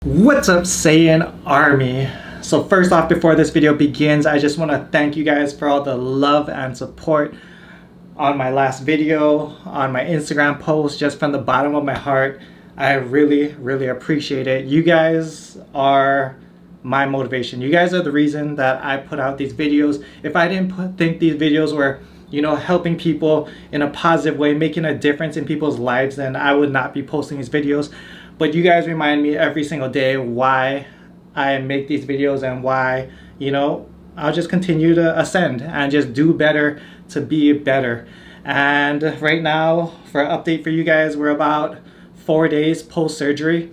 What's up, Saiyan Army? So first off, before this video begins, I just want to thank you guys for all the love and support on my last video, on my Instagram post, just from the bottom of my heart. I really appreciate it. You guys are my motivation. You guys are the reason that I put out these videos. If I didn't think these videos were, helping people in a positive way, making a difference in people's lives, then I would not be posting these videos. But you guys remind me every single day why I make these videos and why, I'll just continue to ascend and just do better to be better. And right now, for an update for you guys, we're about 4 days post-surgery.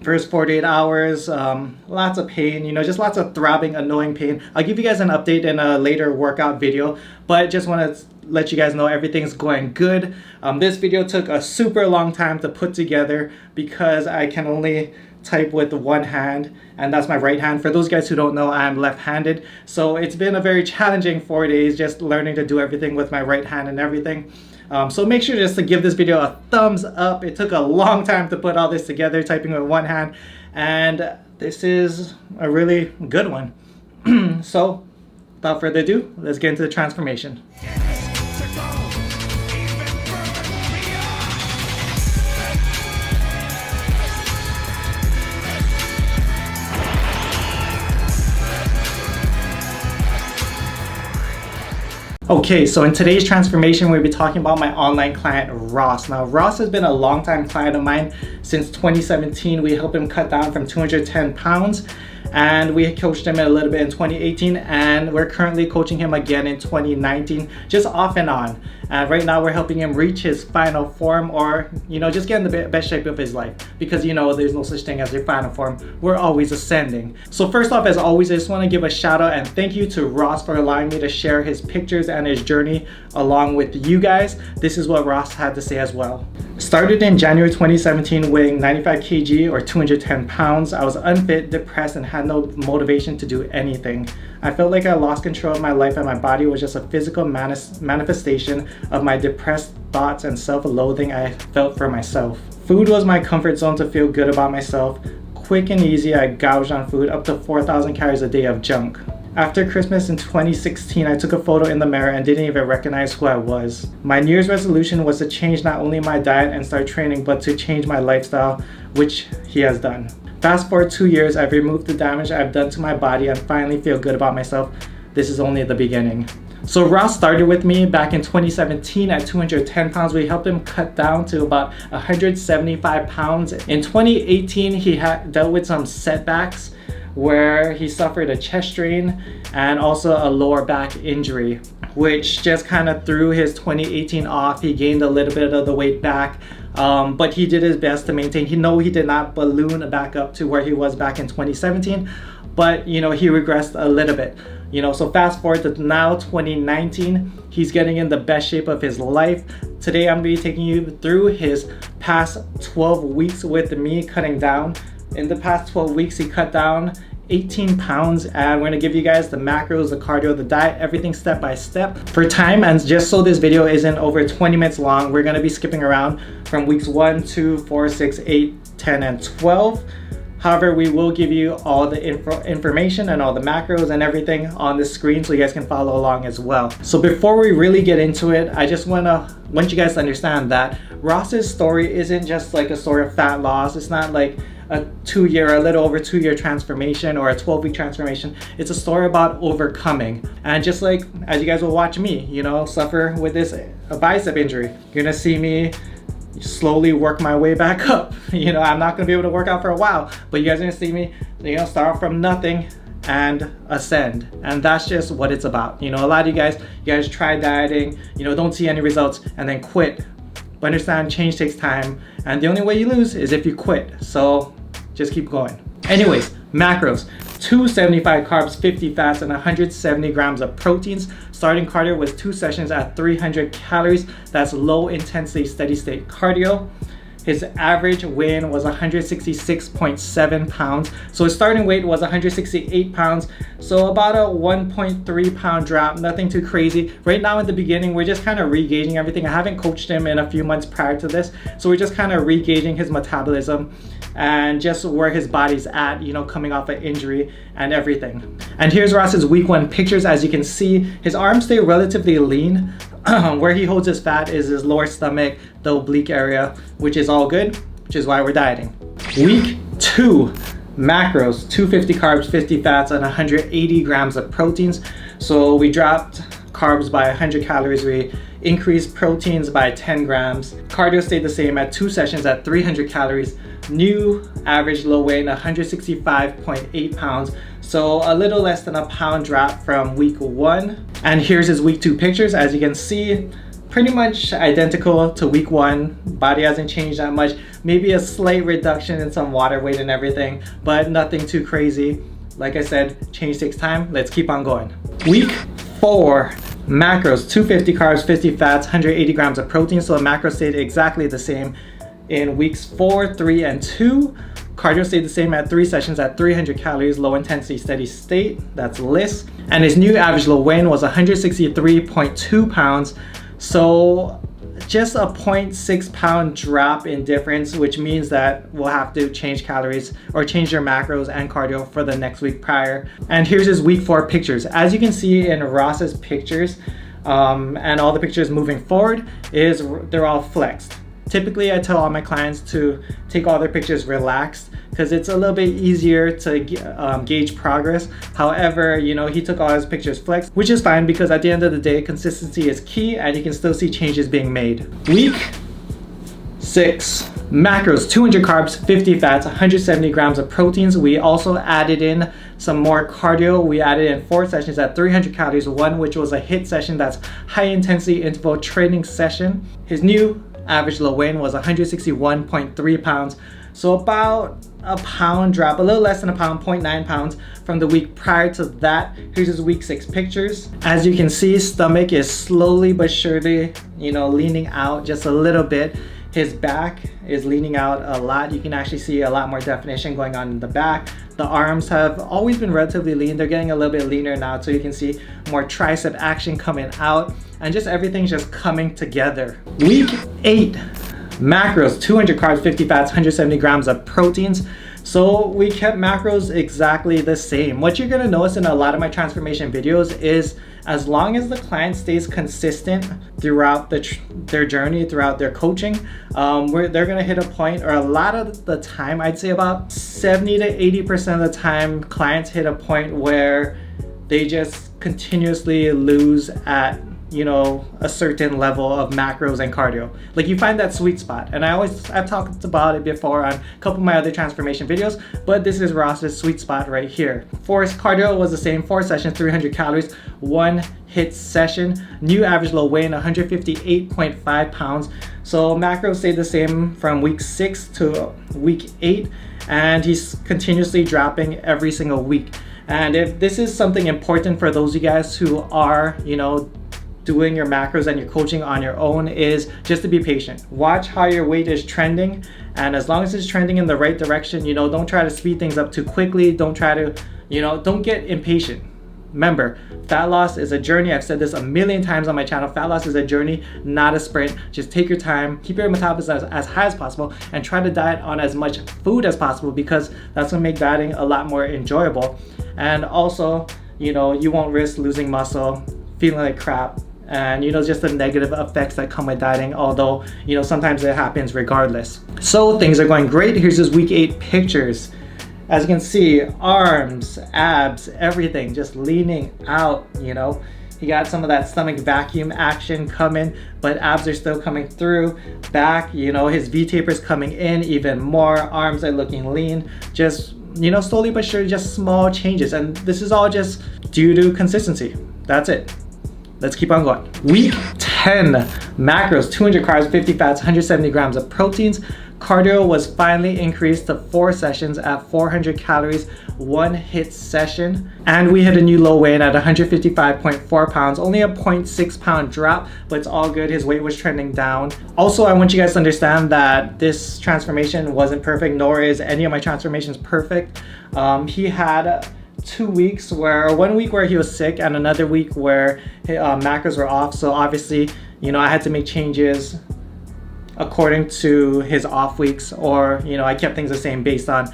First 48 hours, lots of pain, just lots of throbbing, annoying pain. I'll give you guys an update in a later workout video, but just want to let you guys know everything's going good. This video took a super long time to put together because I can only type with one hand, and that's my right hand. For those guys who don't know, I'm left-handed, so it's been a very challenging 4 days just learning to do everything with my right hand and everything. So make sure just to give this video a thumbs up. It took a long time to put all this together, typing with one hand, and this is a really good one. So without further ado, let's get into the transformation. Okay, so in today's transformation, we'll be talking about my online client, Ross. Now, Ross has been a longtime client of mine since 2017. We helped him cut down from 210 pounds, and we coached him a little bit in 2018, and we're currently coaching him again in 2019, just off and on. And right now, we're helping him reach his final form, or, just get in the best shape of his life, because, there's no such thing as your final form. We're always ascending. So first off, as always, I just want to give a shout out and thank you to Ross for allowing me to share his pictures and his journey along with you guys. This is what Ross had to say as well. Started in January 2017 weighing 95 kg or 210 pounds. I was unfit, depressed, and had no motivation to do anything. I felt like I lost control of my life and my body was just a physical manifestation of my depressed thoughts and self-loathing I felt for myself. Food was my comfort zone to feel good about myself. Quick and easy, I gouged on food, up to 4,000 calories a day of junk. After Christmas in 2016, I took a photo in the mirror and didn't even recognize who I was. My New Year's resolution was to change not only my diet and start training, but to change my lifestyle, which he has done. Fast forward 2 years, I've removed the damage I've done to my body and finally feel good about myself. This is only the beginning. So Ross started with me back in 2017 at 210 pounds. We helped him cut down to about 175 pounds. In 2018, he had dealt with some setbacks where he suffered a chest strain and also a lower back injury, which just kind of threw his 2018 off. He gained a little bit of the weight back, but he did his best to maintain. He did not balloon back up to where he was back in 2017, but he regressed a little bit. So fast forward to now 2019, he's getting in the best shape of his life. Today I'm going to be taking you through his past 12 weeks with me cutting down. In the past 12 weeks, he cut down 18 pounds, and we're gonna give you guys the macros, the cardio, the diet, everything step by step. For time, and just so this video isn't over 20 minutes long, we're gonna be skipping around from weeks 1, 2, 4, 6, 8, 10, and 12. However, we will give you all the information and all the macros and everything on the screen so you guys can follow along as well. So before we really get into it, I just want you guys to understand that Ross's story isn't just like a story of fat loss. It's not like a little over 2 year transformation or a 12-week transformation. It's a story about overcoming. And just like as you guys will watch me, suffer with a bicep injury, you're gonna see me slowly work my way back up. I'm not gonna be able to work out for a while, but you guys are gonna see me, start from nothing and ascend. And that's just what it's about. A lot of you guys try dieting, don't see any results and then quit. But understand, change takes time, and the only way you lose is if you quit. So just keep going. Anyways, macros: 275 carbs, 50 fats, and 170 grams of proteins. Starting cardio was 2 sessions at 300 calories. That's low intensity steady state cardio. His average weigh-in was 166.7 pounds. So his starting weight was 168 pounds. So about a 1.3 pound drop, nothing too crazy. Right now in the beginning, we're just kind of re-gauging everything. I haven't coached him in a few months prior to this. So we're just kind of re-gauging his metabolism. and just where his body's at, you know, coming off an injury and everything. And here's Ross's week 1 pictures. As you can see, his arms stay relatively lean. Where he holds his fat is his lower stomach, the oblique area, which is all good, which is why we're dieting. Week 2, macros, 250 carbs, 50 fats, and 180 grams of proteins. So we dropped carbs by 100 calories, we increased proteins by 10 grams. Cardio stayed the same at 2 sessions at 300 calories. New average low weight, 165.8 pounds. So a little less than a pound drop from week 1. And here's his week 2 pictures. As you can see, pretty much identical to week 1. Body hasn't changed that much. Maybe a slight reduction in some water weight and everything, but nothing too crazy. Like I said, change takes time. Let's keep on going. Week 4, macros, 250 carbs, 50 fats, 180 grams of protein. So the macros stayed exactly the same in weeks 4, 3, and 2. Cardio stayed the same at 3 sessions at 300 calories, low intensity, steady state. That's LISS. And his new average low weigh-in was 163.2 pounds. So just a 0.6 pound drop in difference, which means that we'll have to change calories or change your macros and cardio for the next week prior. And here's his week 4 pictures. As you can see in Ross's pictures, and all the pictures moving forward, they're all flexed. Typically, I tell all my clients to take all their pictures relaxed because it's a little bit easier to gauge progress. However, you know, he took all his pictures flexed, which is fine because at the end of the day, consistency is key and you can still see changes being made. Week 6, macros, 200 carbs, 50 fats, 170 grams of proteins. We also added in some more cardio. We added in 4 sessions at 300 calories, one which was a HIIT session, that's high intensity interval training session. His new average low weigh-in was 161.3 pounds. So about a pound drop, a little less than a pound, 0.9 pounds from the week prior to that. Here's his week 6 pictures. As you can see, stomach is slowly but surely, you know, leaning out just a little bit. His back is leaning out a lot. You can actually see a lot more definition going on in the back. The arms have always been relatively lean. They're getting a little bit leaner now, so you can see more tricep action coming out, and just everything's just coming together. Week 8, macros, 200 carbs, 50 fats, 170 grams of proteins. So we kept macros exactly the same. What you're gonna notice in a lot of my transformation videos is as long as the client stays consistent throughout their journey, throughout their coaching, they're gonna hit a point, or a lot of the time, I'd say about 70 to 80% of the time, clients hit a point where they just continuously lose at, you know, a certain level of macros and cardio. Like, you find that sweet spot. And I've talked about it before on a couple of my other transformation videos, but this is Ross's sweet spot right here. Forced cardio was the same, 4 sessions, 300 calories, 1 HIIT session. New average low weigh-in, 158.5 pounds. So macros stayed the same from week 6 to week 8, and he's continuously dropping every single week. And if this is something important for those of you guys who are, you know, doing your macros and your coaching on your own, is just to be patient. Watch how your weight is trending, and as long as it's trending in the right direction, you know, don't try to speed things up too quickly. Don't try to, you know, don't get impatient. Remember, fat loss is a journey. I've said this a million times on my channel. Fat loss is a journey, not a sprint. Just take your time, keep your metabolism as high as possible, and try to diet on as much food as possible, because that's gonna make dieting a lot more enjoyable. And also, you know, you won't risk losing muscle, feeling like crap, and, you know, just the negative effects that come with dieting, although, you know, sometimes it happens regardless. So things are going great. Here's his week 8 pictures. As you can see, arms, abs, everything just leaning out, you know. He got some of that stomach vacuum action coming, but abs are still coming through. Back, you know, his V-taper's coming in even more. Arms are looking lean. Just, you know, slowly but surely, just small changes. And this is all just due to consistency. That's it. Let's keep on going. Week 10, macros, 200 carbs, 50 fats, 170 grams of proteins. Cardio was finally increased to 4 sessions at 400 calories, 1 HIIT session. And we hit a new low weigh-in at 155.4 pounds, only a 0.6 pound drop, but it's all good. His weight was trending down. Also, I want you guys to understand that this transformation wasn't perfect, nor is any of my transformations perfect. He had 2 weeks where, 1 week where he was sick and another week where macros were off. So obviously, you know, I had to make changes according to his off weeks, or I kept things the same based on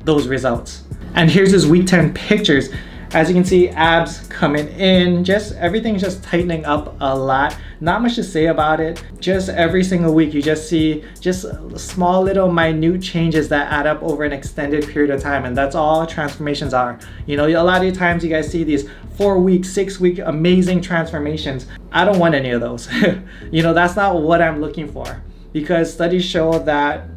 those results. And here's his week 10 pictures. As you can see, abs coming in, just everything's just tightening up a lot. Not much to say about it. Just every single week you just see just small little minute changes that add up over an extended period of time, and that's all transformations are. A lot of times you guys see these 4-week, 6-week amazing transformations. I don't want any of those. That's not what I'm looking for, because studies show that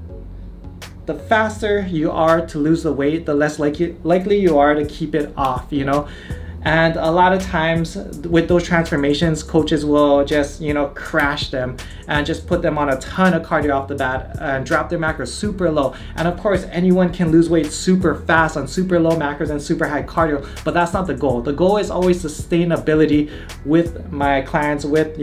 the faster you are to lose the weight, the less likely you are to keep it off, And a lot of times with those transformations, coaches will just, crash them and just put them on a ton of cardio off the bat and drop their macros super low. And of course, anyone can lose weight super fast on super low macros and super high cardio, but that's not the goal. The goal is always sustainability with my clients, with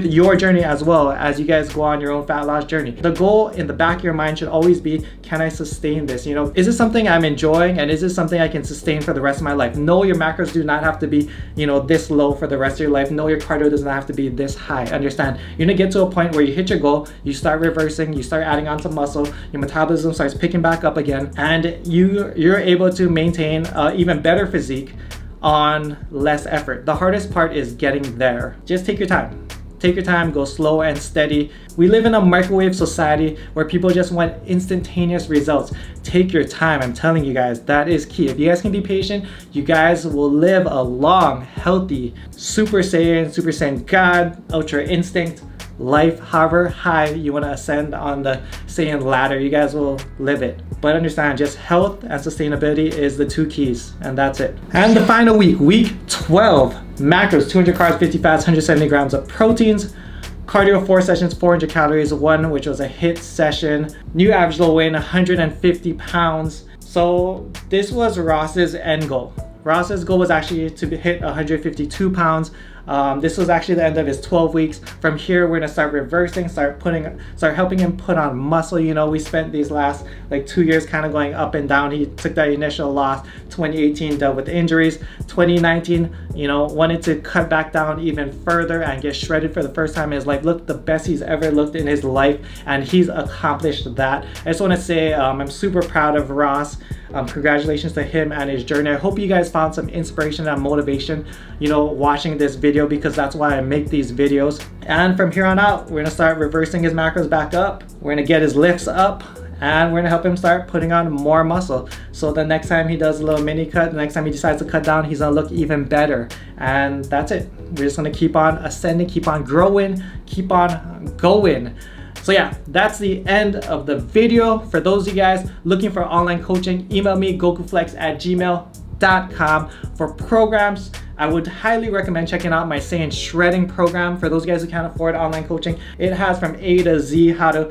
your journey as well, as you guys go on your own fat loss journey. The goal in the back of your mind should always be, can I sustain this? Is this something I'm enjoying, and is this something I can sustain for the rest of my life? No, your macros do not have to be, this low for the rest of your life. No, your cardio does not have to be this high. Understand? You're gonna get to a point where you hit your goal, you start reversing, you start adding on some muscle, your metabolism starts picking back up again, and you're able to maintain even better physique on less effort. The hardest part is getting there. Just take your time. Take your time, go slow and steady. We live in a microwave society where people just want instantaneous results. Take your time, I'm telling you guys, that is key. If you guys can be patient, you guys will live a long, healthy, Super Saiyan God, Ultra Instinct life. However high you want to ascend on the Saiyan ladder, you guys will live it. But understand, just health and sustainability is the 2 keys, and that's it. And the final week 12, macros, 200 carbs, 50 fats, 170 grams of proteins. Cardio, 4 sessions, 400 calories, 1 which was a HIIT session. New average low weight, 150 pounds. So this was Ross's end goal. Ross's goal was actually to hit 152 pounds. This was actually the end of his 12 weeks. From here, we're gonna start reversing, start helping him put on muscle. We spent these last 2 years kind of going up and down. He took that initial loss. 2018 dealt with injuries. 2019, wanted to cut back down even further and get shredded for the first time in his life. Looked the best he's ever looked in his life, and he's accomplished that. I just want to say I'm super proud of Ross. Congratulations to him and his journey. I hope you guys found some inspiration and motivation, watching this video, because that's why I make these videos. And from here on out, we're gonna start reversing his macros back up. We're gonna get his lifts up, and we're gonna help him start putting on more muscle. So the next time he does a little mini cut, the next time he decides to cut down, he's gonna look even better. And that's it. We're just gonna keep on ascending, keep on growing, keep on going. So yeah, that's the end of the video. For those of you guys looking for online coaching, email me, gokuflex@gmail.com. For programs, I would highly recommend checking out my Saiyan Shredding program. For those guys who can't afford online coaching, it has from A to Z how to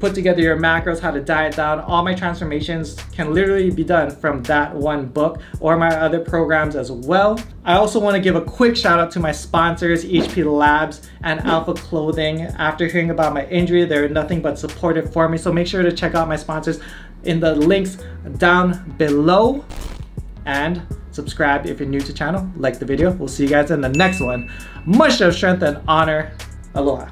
put together your macros, how to diet down. All my transformations can literally be done from that one book, or my other programs as well. I also want to give a quick shout out to my sponsors, HP Labs and Alpha Clothing. After hearing about my injury, they're nothing but supportive for me. So make sure to check out my sponsors in the links down below. And subscribe if you're new to the channel. Like the video. We'll see you guys in the next one. Much love, strength, and honor. Aloha.